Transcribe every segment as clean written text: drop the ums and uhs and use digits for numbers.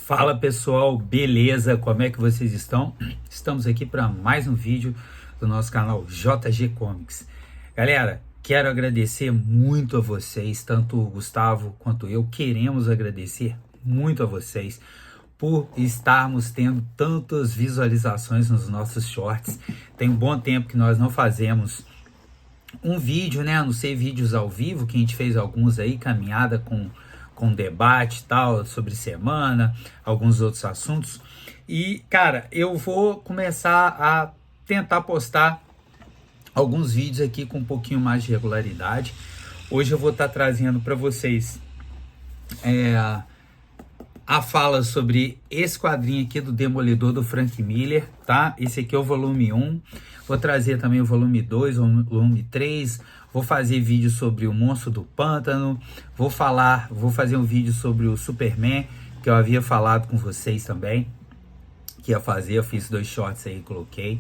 Fala pessoal, beleza? Como é que vocês estão? Estamos aqui para mais um vídeo do nosso canal JG Comics. Galera, quero agradecer muito a vocês, tanto o Gustavo quanto eu. Queremos agradecer muito a vocês por estarmos tendo tantas visualizações nos nossos shorts. Tem um bom tempo que nós não fazemos um vídeo, né? A não ser vídeos ao vivo, que a gente fez alguns aí, caminhada com debate e tal, sobre semana, alguns outros assuntos. E, cara, eu vou começar a tentar postar alguns vídeos aqui com um pouquinho mais de regularidade. Hoje eu vou estar trazendo para vocês a fala sobre esse quadrinho aqui do Demolidor do Frank Miller, tá? Esse aqui é o volume 1. Vou trazer também o volume 2, o volume 3. Vou fazer vídeo sobre o Monstro do Pântano. Vou fazer um vídeo sobre o Superman, que eu havia falado com vocês também, que ia fazer. Eu fiz 2 shorts aí, coloquei.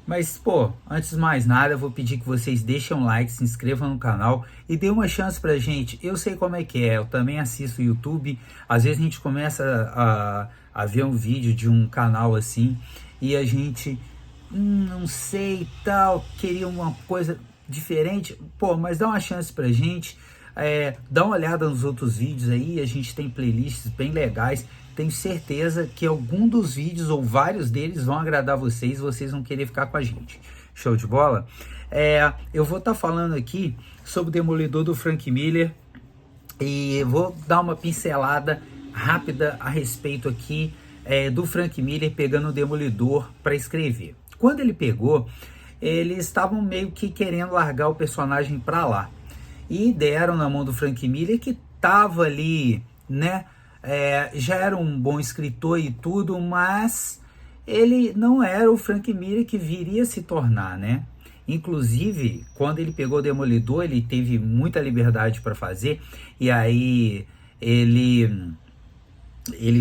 Mas, pô, antes de mais nada, eu vou pedir que vocês deixem um like, se inscrevam no canal e dê uma chance pra gente. Eu sei como é que é, eu também assisto o YouTube. Às vezes a gente começa a ver um vídeo de um canal assim e a gente, não sei, tal, queria uma coisa diferente. Pô, mas dá uma chance pra gente. Dá uma olhada nos outros vídeos aí, a gente tem playlists bem legais. Tenho certeza que algum dos vídeos ou vários deles vão agradar vocês, vocês vão querer ficar com a gente. Show de bola? Eu vou estar falando aqui sobre o Demolidor do Frank Miller e vou dar uma pincelada rápida a respeito aqui do Frank Miller pegando o Demolidor para escrever. Quando ele pegou, eles estavam meio que querendo largar o personagem para lá e deram na mão do Frank Miller, que tava ali, né? Já era um bom escritor e tudo, mas ele não era o Frank Miller que viria a se tornar, né? Inclusive, quando ele pegou o Demolidor, ele teve muita liberdade para fazer, e aí ele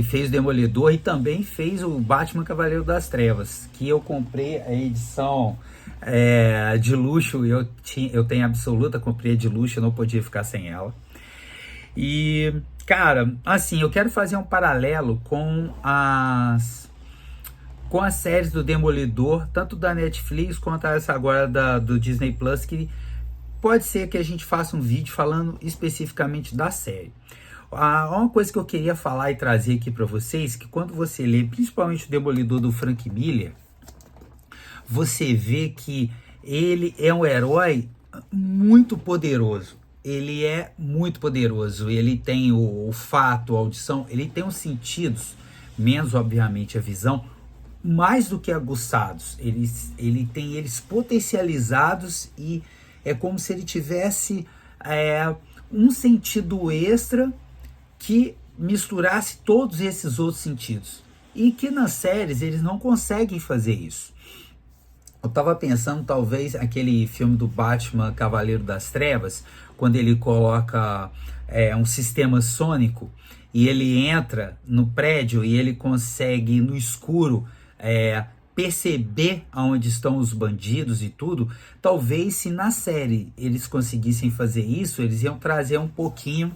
fez o Demolidor e também fez o Batman Cavaleiro das Trevas, que eu comprei a edição de luxo. Eu tenho absoluta, comprei de luxo, eu não podia ficar sem ela. E, cara, assim, eu quero fazer um paralelo com as séries do Demolidor, tanto da Netflix quanto essa agora do Disney Plus, que pode ser que a gente faça um vídeo falando especificamente da série. Uma coisa que eu queria falar e trazer aqui para vocês, que quando você lê, principalmente o Demolidor do Frank Miller, você vê que ele é um herói muito poderoso. Ele é muito poderoso, ele tem o olfato, a audição, ele tem os sentidos, menos obviamente a visão, mais do que aguçados. Ele tem eles potencializados e é como se ele tivesse um sentido extra que misturasse todos esses outros sentidos. E que nas séries eles não conseguem fazer isso. Eu tava pensando, talvez, aquele filme do Batman Cavaleiro das Trevas, quando ele coloca um sistema sônico e ele entra no prédio e ele consegue, no escuro, perceber aonde estão os bandidos e tudo. Talvez, se na série eles conseguissem fazer isso, eles iam trazer um pouquinho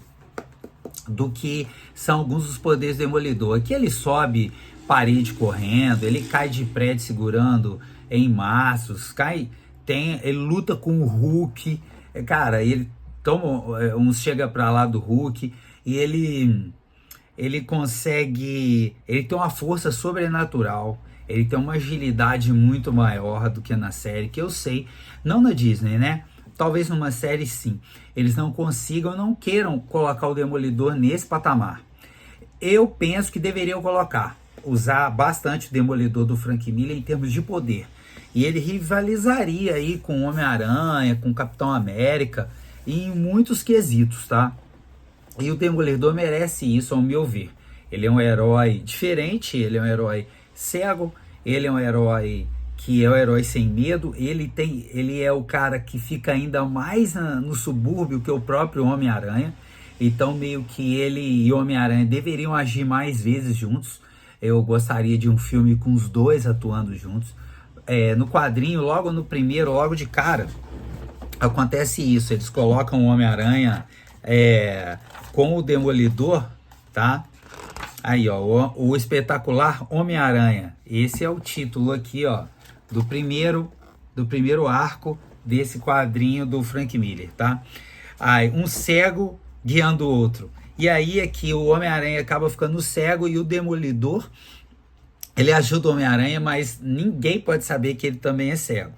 do que são alguns dos poderes do Demolidor. Aqui ele sobe parede correndo, ele cai de prédio segurando em maços, ele luta com o Hulk, cara, ele toma chega pra lá do Hulk e ele consegue, ele tem uma força sobrenatural, ele tem uma agilidade muito maior do que na série, que eu sei, não na Disney, né? Talvez numa série sim, eles não consigam, não queiram colocar o Demolidor nesse patamar. Eu penso que deveriam usar bastante o Demolidor do Frank Miller em termos de poder. E ele rivalizaria aí com o Homem-Aranha, com o Capitão América, em muitos quesitos, tá? E o Demolidor merece isso, ao meu ver. Ele é um herói diferente, ele é um herói cego, ele é um herói que é um herói sem medo, ele é o cara que fica ainda mais no subúrbio que o próprio Homem-Aranha. Então meio que ele e o Homem-Aranha deveriam agir mais vezes juntos. Eu gostaria de um filme com os dois atuando juntos. No quadrinho, logo no primeiro, logo de cara, acontece isso. Eles colocam o Homem-Aranha com o Demolidor, tá? Aí, ó, o espetacular Homem-Aranha. Esse é o título aqui, ó, do primeiro arco desse quadrinho do Frank Miller, tá? Aí, um cego guiando o outro. E aí é que o Homem-Aranha acaba ficando cego e o Demolidor, ele ajuda o Homem-Aranha, mas ninguém pode saber que ele também é cego.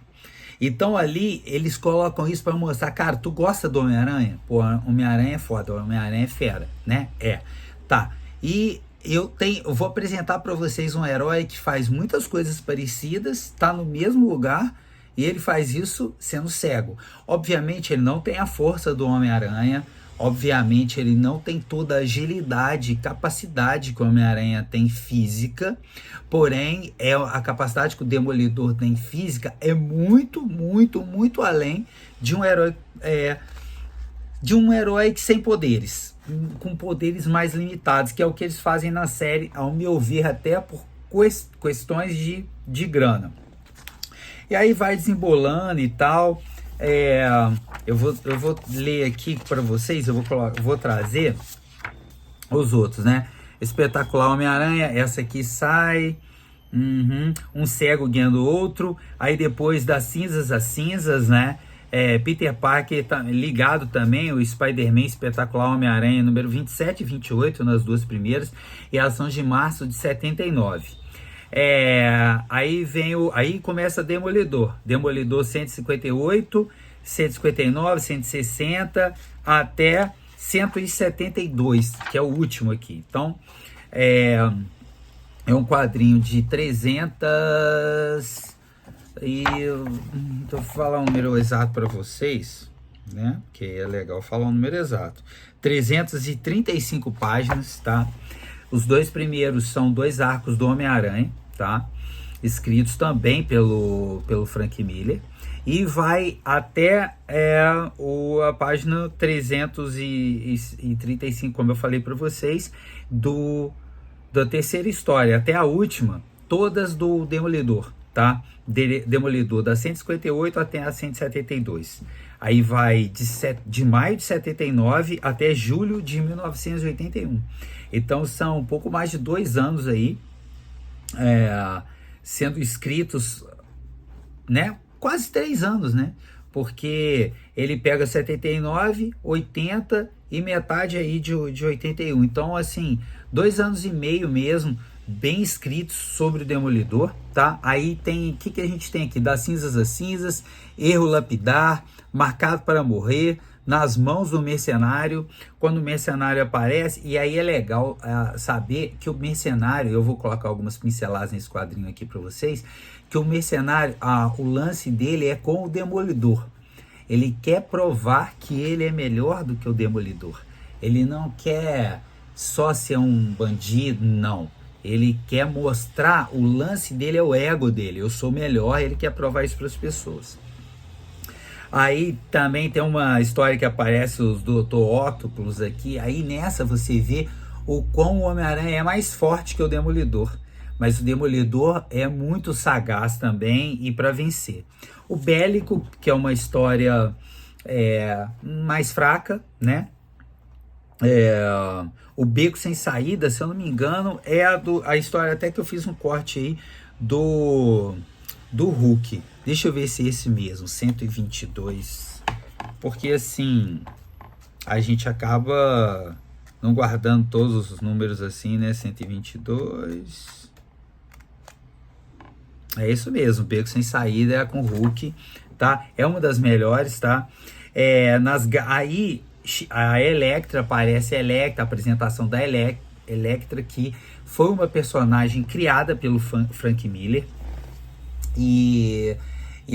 Então ali eles colocam isso para mostrar, cara, tu gosta do Homem-Aranha? Pô, Homem-Aranha é foda, Homem-Aranha é fera, né? É. Tá. E eu vou apresentar para vocês um herói que faz muitas coisas parecidas, tá no mesmo lugar, e ele faz isso sendo cego. Obviamente ele não tem a força do Homem-Aranha, obviamente ele não tem toda a agilidade e capacidade que o Homem-Aranha tem física, porém a capacidade que o Demolidor tem física é muito, muito, muito além de um herói sem poderes, com poderes mais limitados, que é o que eles fazem na série, ao meu ver, até por questões de grana. E aí vai desembolando e tal. Eu vou ler aqui para vocês, eu vou trazer os outros, né? Espetacular Homem-Aranha, essa aqui sai. Um cego guiando o outro. Aí depois das cinzas às cinzas, né? Peter Parker tá ligado também, o Spider-Man Espetacular Homem-Aranha número 27 e 28, nas duas primeiras, e elas são de março de 79. Aí começa Demolidor 158, 159, 160 até 172, que é o último aqui. Então é um quadrinho de 300 e então vou falar um número exato para vocês, né? Que é legal falar um número exato. 335 páginas, tá? Os dois primeiros são dois arcos do Homem-Aranha, tá? Escritos também pelo Frank Miller, e vai até a página 335, como eu falei para vocês, da terceira história até a última, todas do Demolidor, tá? Demolidor da 158 até a 172. Aí vai de maio de 79 até julho de 1981. Então são um pouco mais de 2 anos aí sendo escritos, né? Quase 3 anos, né? Porque ele pega 79, 80 e metade aí de 81. Então, assim, 2 anos e meio mesmo, bem escritos sobre o Demolidor, tá? Aí tem, o que a gente tem aqui? Das cinzas às cinzas, erro lapidar, marcado para morrer, nas mãos do mercenário, quando o mercenário aparece. E aí é legal saber que o mercenário, eu vou colocar algumas pinceladas nesse quadrinho aqui para vocês, que o mercenário, o lance dele é com o Demolidor. Ele quer provar que ele é melhor do que o Demolidor. Ele não quer só ser um bandido, não. Ele quer mostrar, o lance dele é o ego dele. Eu sou melhor, ele quer provar isso para as pessoas. Aí também tem uma história que aparece os Dr. Octopus aqui. Aí nessa você vê o quão o Homem-Aranha é mais forte que o Demolidor. Mas o Demolidor é muito sagaz também e para vencer. O Bélico, que é uma história mais fraca, né? O Beco Sem Saída, se eu não me engano, é a história até que eu fiz um corte aí do Hulk. Deixa eu ver se é esse mesmo, 122. Porque assim, a gente acaba não guardando todos os números assim, né? 122. É isso mesmo, Beco Sem Saída é com Hulk, tá? É uma das melhores, tá? Aí a Elektra aparece, a apresentação da Elektra, que foi uma personagem criada pelo Frank Miller, e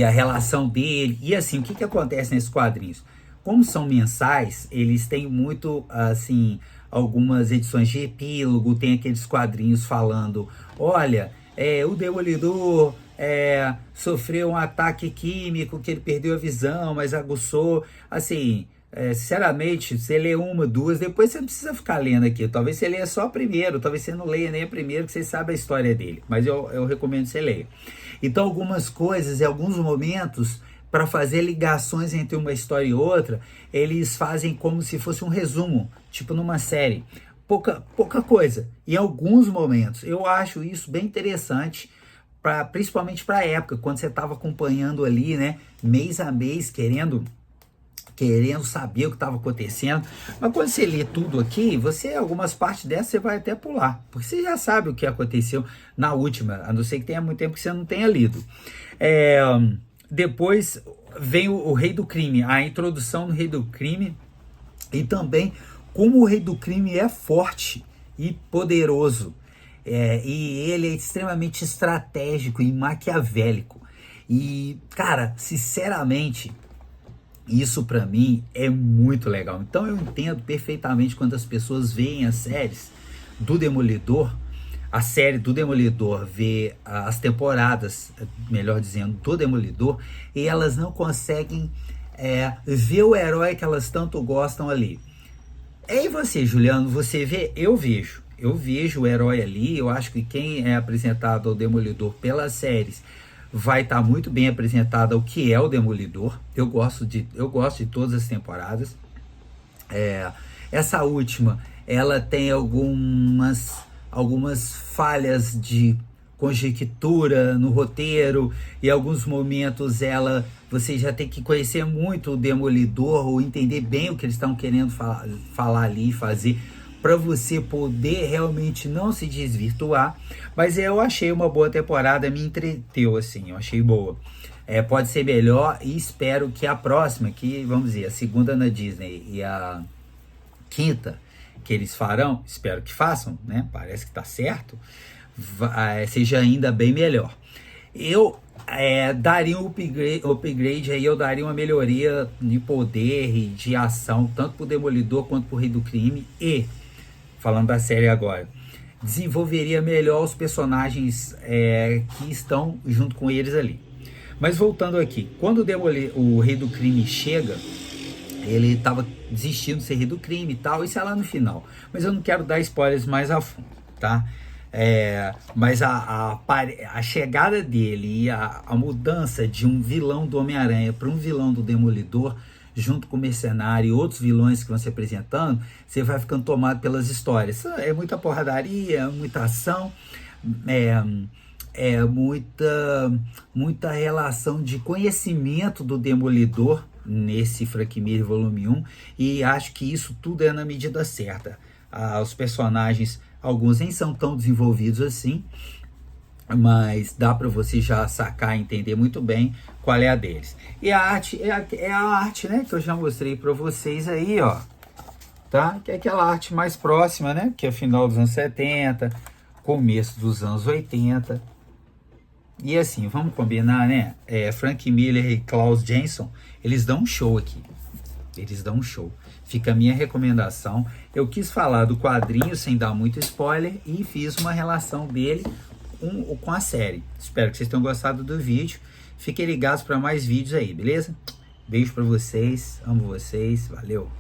a relação dele, e assim, o que acontece nesses quadrinhos? Como são mensais, eles têm muito, assim, algumas edições de epílogo, tem aqueles quadrinhos falando, olha, o Demolidor sofreu um ataque químico, que ele perdeu a visão, mas aguçou, assim, sinceramente, você lê uma, duas, depois você não precisa ficar lendo aqui, talvez você leia só a primeiro, talvez você não leia nem a primeira, que você sabe a história dele, mas eu recomendo que você leia. Então algumas coisas, em alguns momentos, para fazer ligações entre uma história e outra, eles fazem como se fosse um resumo, tipo numa série. pouca coisa. Em alguns momentos. Eu acho isso bem interessante, principalmente para a época, quando você estava acompanhando ali, né, mês a mês, querendo saber o que estava acontecendo. Mas quando você lê tudo aqui, algumas partes dessas você vai até pular, porque você já sabe o que aconteceu na última, a não ser que tenha muito tempo que você não tenha lido. Depois vem o Rei do Crime, a introdução do Rei do Crime, e também como o Rei do Crime é forte e poderoso, e ele é extremamente estratégico e maquiavélico. E, cara, sinceramente, isso pra mim é muito legal. Então eu entendo perfeitamente quando as pessoas veem as séries do Demolidor, a série do Demolidor, vê as temporadas, melhor dizendo, do Demolidor, e elas não conseguem ver o herói que elas tanto gostam ali. E você, Juliano, você vê? Eu vejo o herói ali. Eu acho que quem é apresentado ao Demolidor pelas séries vai estar muito bem apresentado ao que é o Demolidor. Eu gosto de todas as temporadas. Essa última, ela tem algumas falhas de conjectura no roteiro, e em alguns momentos você já tem que conhecer muito o Demolidor ou entender bem o que eles estão querendo falar ali e fazer, para você poder realmente não se desvirtuar. Mas eu achei uma boa temporada, me entreteu, assim, eu achei boa. Pode ser melhor, e espero que a próxima, que vamos dizer, a segunda na Disney e a quinta que eles farão, espero que façam, né? Parece que tá certo, seja ainda bem melhor. Eu daria um upgrade aí, eu daria uma melhoria de poder e de ação, tanto pro Demolidor quanto pro Rei do Crime, e, falando da série agora, desenvolveria melhor os personagens que estão junto com eles ali. Mas voltando aqui, quando o Rei do Crime chega, ele estava desistindo de ser Rei do Crime e tal, isso é lá no final. Mas eu não quero dar spoilers mais a fundo, tá? Mas a chegada dele e a mudança de um vilão do Homem-Aranha para um vilão do Demolidor, junto com o Mercenário e outros vilões que vão se apresentando, você vai ficando tomado pelas histórias. É muita porradaria, muita ação, muita relação de conhecimento do Demolidor nesse Frank Miller volume 1, e acho que isso tudo é na medida certa. Os personagens, alguns nem são tão desenvolvidos assim, mas dá para você já sacar e entender muito bem qual é a deles. E a arte é a arte, né, que eu já mostrei para vocês aí, ó, tá? Que é aquela arte mais próxima, né, que é final dos anos 70, começo dos anos 80. E assim, vamos combinar, né? Frank Miller e Klaus Janson, eles dão um show aqui. Eles dão um show. Fica a minha recomendação. Eu quis falar do quadrinho sem dar muito spoiler e fiz uma relação dele com a série. Espero que vocês tenham gostado do vídeo. Fiquem ligados para mais vídeos aí, beleza? Beijo para vocês. Amo vocês. Valeu.